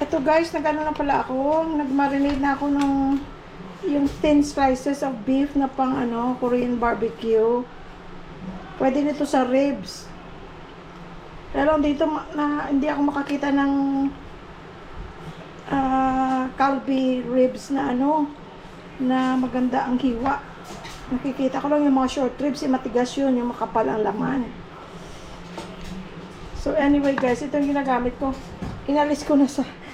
Eto guys, nag-ano na pala ako, nag-marinate na ako ng yung thin slices of beef na pang Korean barbecue. Pwede nito sa ribs. Pero dito hindi ako makakita ng kalbi ribs na na maganda ang hiwa. Nakikita ko lang yung mga short ribs, yung matigas yun, yung makapal ang laman. So anyway guys, ito yung ginagamit ko. Inalis ko na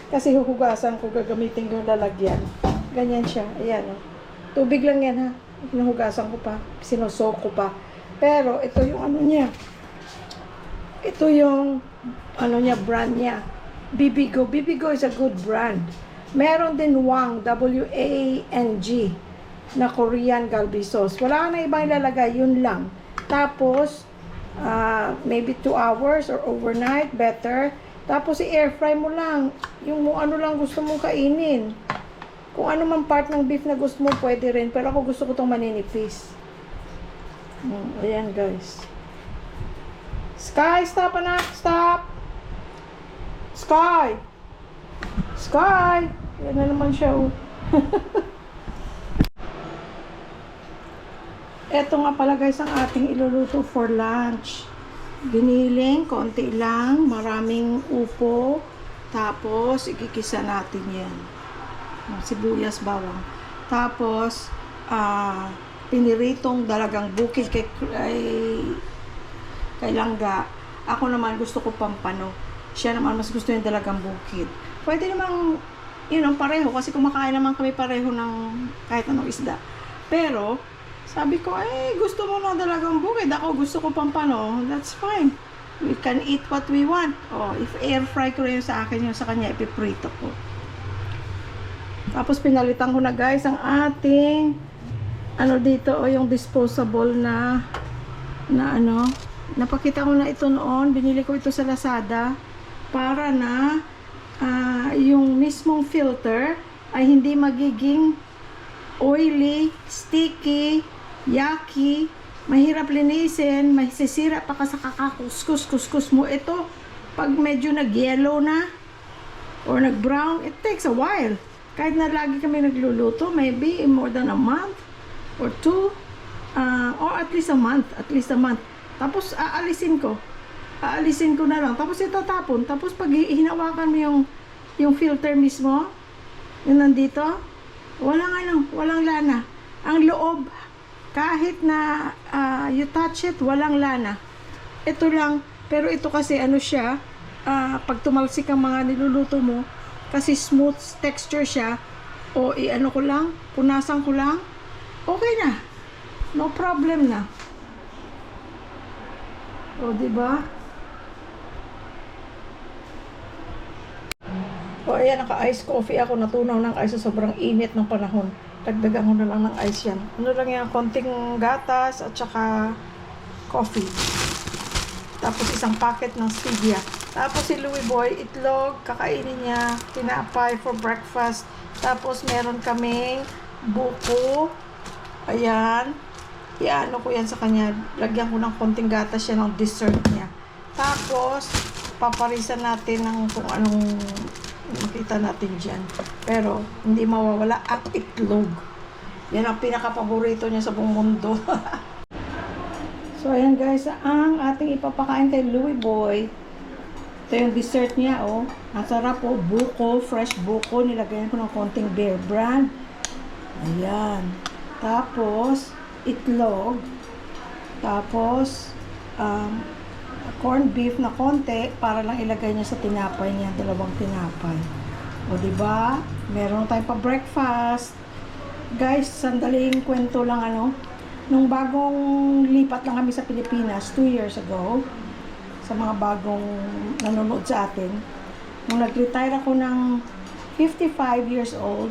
kasi huhugasan ko, gagamitin ko yung lalagyan. Ganyan siya, ayan o. Tubig lang yan ha. Hinuhugasan ko pa, sinusok ko pa. Pero ito yung niya. Ito yung brand niya. Bibigo. Bibigo is a good brand. Meron din Wang, W-A-N-G, na Korean galbi sauce. Wala na ibang ilalagay, yun lang. Tapos, maybe 2 hours or overnight, better. Tapos, i-air fry mo lang. Yung ano lang gusto mong kainin. Kung ano man part ng beef na gusto mo, pwede rin. Pero ako gusto ko itong maninipis. Ayan, guys. Sky, stop anak! Stop! Sky! Sky! Yan na naman siya. Ito nga pala guys ang ating iluluto for lunch. Giniling, konti lang, maraming upo. Tapos, igigisa natin yan. Sibuyas, bawang. Tapos, piniritong dalagang bukid kay Langga. Ako naman gusto ko pampano. Siya naman mas gusto yung dalagang bukid. Pwede namang, pareho. Kasi kumakain naman kami pareho ng kahit anong isda. Pero, sabi ko, gusto mo ng dalagang bukid. Ako gusto ko pampano. That's fine. We can eat what we want. If air fry ko rin sa akin, yung sa kanya, ipiprito ko. Tapos, pinalitan ko na guys ang ating dito, yung disposable na napakita ko na ito noon. Binili ko ito sa Lazada para na yung mismong filter ay hindi magiging oily, sticky, yucky, mahirap linisin, masisira pa ka sa kakakuskus mo. Ito, pag medyo nag-yellow na or nag-brown, it takes a while. Kahit na lagi kami nagluluto, maybe more than a month or 2, or at least a month. Tapos aalisin ko na lang, tapos itatapon. Tapos pag hinawakan mo yung filter mismo, yung nandito, walang lana. Ang loob, kahit na you touch it, walang lana. Ito lang, pero ito kasi siya, pag tumalsik ang mga niluluto mo, kasi smooth texture siya, ko lang, punasan ko lang, okay na. No problem na. Diba? Ayan, naka-ice coffee ako. Natunaw ng ice sa sobrang init ng panahon. Dagdagan ko na lang ng ice yan. Lang yan, konting gatas at saka coffee. Tapos isang packet ng stevia. Tapos si Louie Boy, itlog, kakainin niya, tinapay for breakfast. Tapos meron kaming buko. Ayan. Iano ko yan sa kanya. Lagyan ko ng konting gatas siya ng dessert niya. Tapos, paparisan natin ng kung anong makita natin dyan. Pero, hindi mawawala ang itlog. Yan ang pinaka-paborito niya sa buong mundo. So, ayan guys, ang ating ipapakain kay Louie Boy. Ito yung dessert niya, Ang sarap, buko, fresh buko. Nilagyan ko ng konting Bear Brand. Ayan. Tapos, itlog, tapos corned beef na konti para lang ilagay niya sa tinapay niya, 2 tinapay. Diba? Meron tayong pa breakfast. Guys, sandaling kwento lang nung bagong lipat lang kami sa Pilipinas 2 years ago, sa mga bagong nanonood sa atin, nung nag-retire ako ng 55 years old,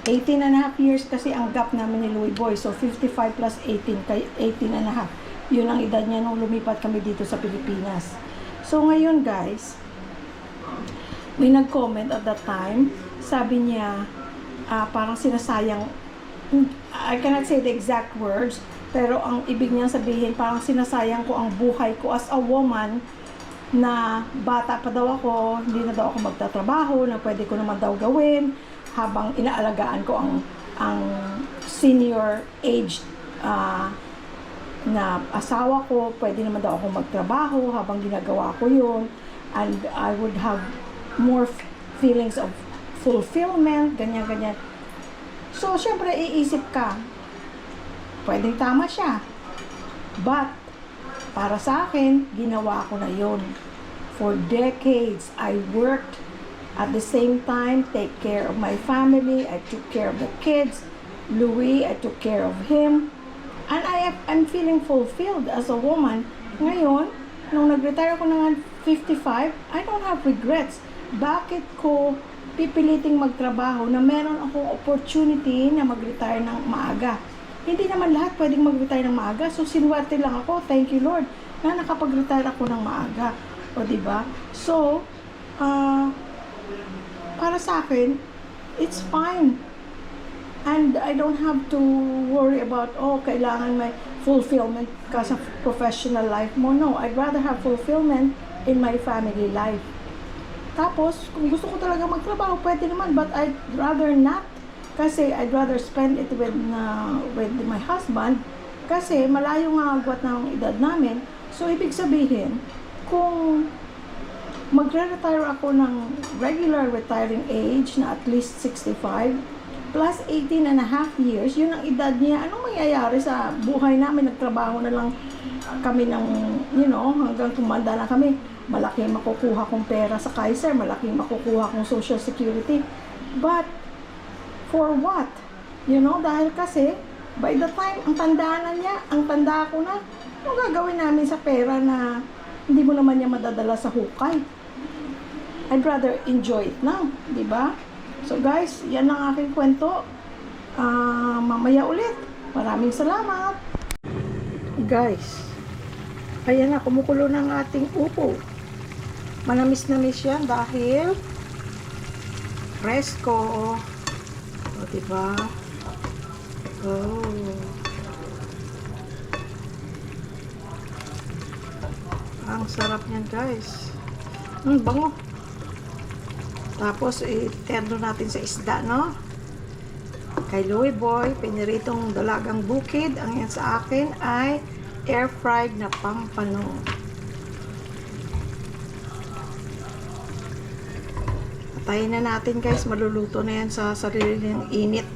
18 and a half years kasi ang gap namin ni Louie Boy. So, 55 plus 18, kay 18 and a half. Yun ang edad niya nung lumipat kami dito sa Pilipinas. So, ngayon guys, may nag-comment at that time. Sabi niya, parang sinasayang, I cannot say the exact words, pero ang ibig niyang sabihin, parang sinasayang ko ang buhay ko as a woman na bata pa daw ako, hindi na daw ako magtatrabaho, na pwede ko naman daw gawin habang inaalagaan ko ang senior age na asawa ko, pwede naman daw ako magtrabaho habang ginagawa ko yun, and I would have more feelings of fulfillment, ganyan. So, syempre, iisip ka, pwedeng tama siya. But, para sa akin, ginawa ko na yun. For decades, I worked at the same time, take care of my family, I took care of the kids, Louis, I took care of him, and I'm feeling fulfilled as a woman. Ngayon, nung nag-retire ako ng 55, I don't have regrets. Bakit ko pipiliting magtrabaho na meron akong opportunity na mag-retire ng maaga? Hindi naman lahat pwedeng mag-retire ng maaga. So, sinuwerte lang ako. Thank you, Lord, na nakapag-retire ako ng maaga. O, diba? So, para sa akin, it's fine. And I don't have to worry about, kailangan may fulfillment ka sa professional life mo. No, I'd rather have fulfillment in my family life. Tapos, kung gusto ko talaga magtrabaho, pwede naman. But I'd rather not. Kasi I'd rather spend it with my husband, kasi malayo nga agwat ng edad namin. So, ibig sabihin, kung magre-retire ako ng regular retiring age na at least 65, plus 18 and a half years, yun ang edad niya. Anong mangyayari sa buhay namin? Nagtrabaho na lang kami ng, hanggang tumanda na kami. Malaki makukuha kong pera sa Kaiser, malaki makukuha kong Social Security. But, for what? Dahil kasi, by the time, ang tanda ko na, ano gagawin namin sa pera na hindi mo naman niya madadala sa hukay? I'd rather enjoy it now, di ba? So guys, yan ang aking kwento. Mamaya ulit. Maraming salamat. Guys, ayan na, kumukulo ng ating upo. Manamis-namis yan dahil fresco. O, diba? Ang sarap niyan, guys. Bango. Tapos, i-terno natin sa isda, no? Kay Louie Boy, piniritong dalagang bukid. Ang yan sa akin ay air-fried na pampano. Patayin na natin, guys. Maluluto na yan sa sarili ng init.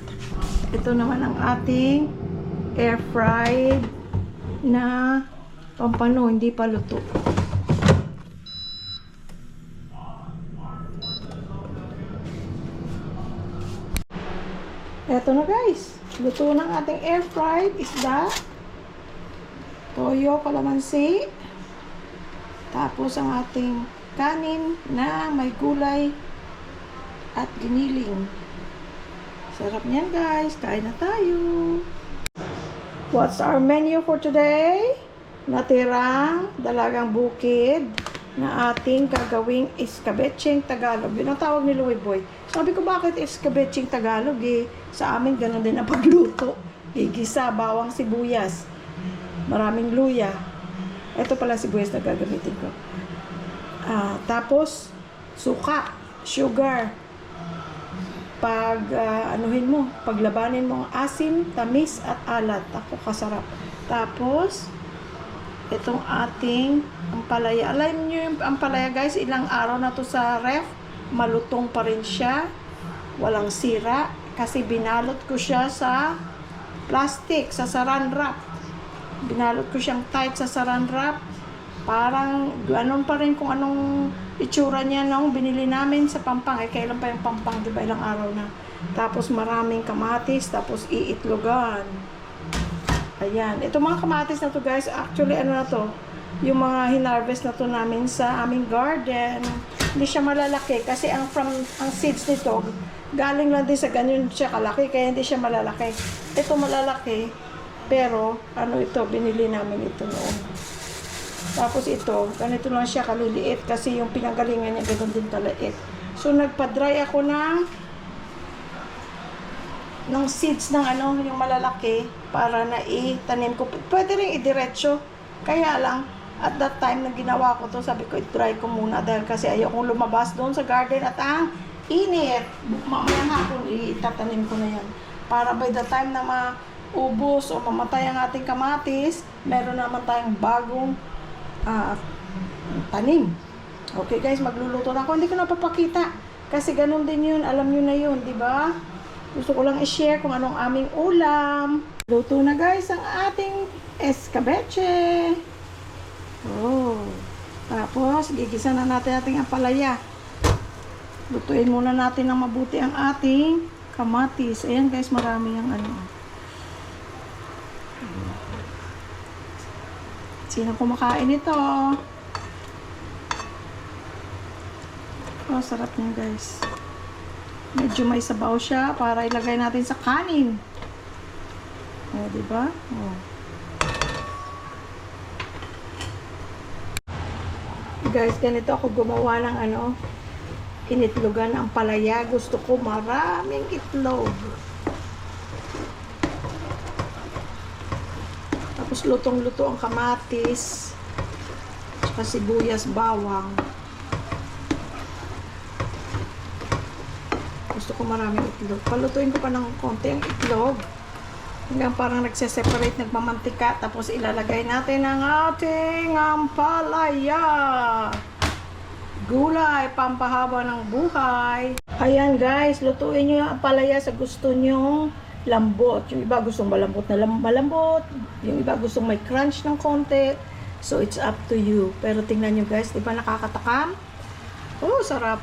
Ito naman ang ating air-fried na pampano. Hindi pa luto. Ito na, guys. Luto ng ating air-fried isda. Toyo, kalamansi. Tapos ang ating kanin na may gulay at giniling. Sarap niyan, guys. Kain na tayo. What's our menu for today? Natirang dalagang bukid na ating gagawing iskabetseng Tagalog. Yun ang tawag ni Louie Boy. Sabi ko, bakit iskabetseng Tagalog? Sa amin, ganun din ang pagluto. Igisa, bawang sibuyas. Maraming luya. Ito pala sibuyas na gagamitin ko. Tapos, suka, sugar. Paglabanin mo ang asim, tamis, at alat. Ako kasarap. Tapos, itong ating ampalaya. Alam nyo yung ampalaya, guys, ilang araw na to sa ref. Malutong pa rin siya. Walang sira. Kasi binalot ko siya sa plastic, sa saran wrap. Binalot ko siyang tight sa saran wrap. Parang, ganun pa rin kung anong itsura niya nung binili namin sa Pampang. Kailan pa yung Pampang, diba? Ilang araw na. Tapos maraming kamatis, tapos iitlogan. Ayan. Ito mga kamatis na to, guys, actually, ano na to? Yung mga hinarvest na to namin sa aming garden. Hindi siya malalaki kasi ang seeds nito, galing lang din sa ganyan siya kalaki, kaya hindi siya malalaki. Ito malalaki, pero, binili namin ito noon. Tapos ito, ganito lang siya kaliliit kasi yung pinanggalingan niya ganoon din kaliit. So nagpa-dry ako ng seeds ng yung malalaki para na itanim ko. Pwede rin idiretso. Kaya lang At that time na ginawa ko to, sabi ko, i-try ko muna dahil kasi ayokong lumabas doon sa garden at ang init. Mamayang hapon, itatanim ko na yan. Para by the time na maubos o mamatay ang ating kamatis, meron naman tayong bagong tanim. Okay guys, magluluto na ako. Hindi ko napapakita. Kasi ganun din yun. Alam nyo na yun, di ba? Gusto ko lang i-share kung anong aming ulam. Luto na guys ang ating escabeche. Oh. Tapos, gigisa na natin ating ampalaya. Lutuin muna natin ng mabuti ang ating kamatis. Ayan guys, marami yung ano. Sino kumakain ito? Oh, sarap niya guys. Medyo may sabaw siya para ilagay natin sa kanin. Oh, di ba? Oh. Guys, ganito ako gumawa ng ano, initlogan ng palaya. Gusto ko maraming itlog. Tapos lutong-luto ang kamatis. Saka sibuyas, bawang. Gusto ko maraming itlog. Palutuin ko pa ng konti ang itlog. Hanggang parang nagse-separate, nagmamantika. Tapos ilalagay natin ang ating ampalaya. Gulay, pampahaba ng buhay. Ayan guys, lutuin nyo yung ampalaya sa gusto nyong lambot. Yung iba gustong malambot na malambot. Yung iba gustong may crunch ng konti. So it's up to you. Pero tingnan nyo guys, di ba nakakatakam? Oh, sarap.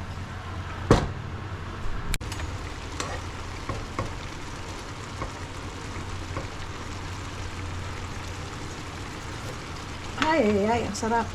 Ay, ang sarap.